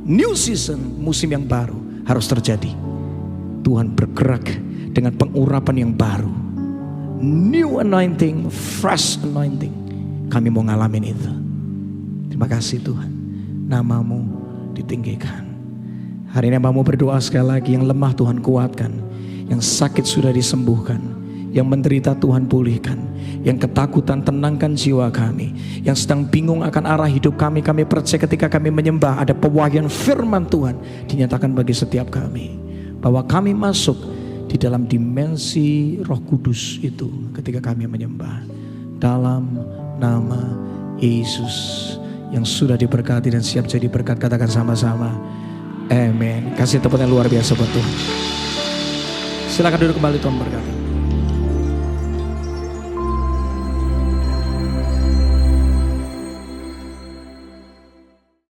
new season, musim yang baru harus terjadi. Tuhan bergerak dengan pengurapan yang baru. New anointing, fresh anointing. Kami mau ngalamin itu. Terima kasih Tuhan. Nama-Mu ditinggikan. Hari ini hamba-Mu berdoa sekali lagi, yang lemah Tuhan kuatkan, yang sakit sudah disembuhkan, yang menderita Tuhan pulihkan, yang ketakutan tenangkan jiwa kami, yang sedang bingung akan arah hidup kami percaya ketika kami menyembah ada pewahyuan firman Tuhan dinyatakan bagi setiap kami, bahwa kami masuk di dalam dimensi Roh Kudus itu ketika kami menyembah. Dalam nama Yesus yang sudah diberkati dan siap jadi berkat, katakan sama-sama. Amin. Kasih tepuk tangan luar biasa buat Tuhan. Silakan duduk kembali, Tuhan berkati.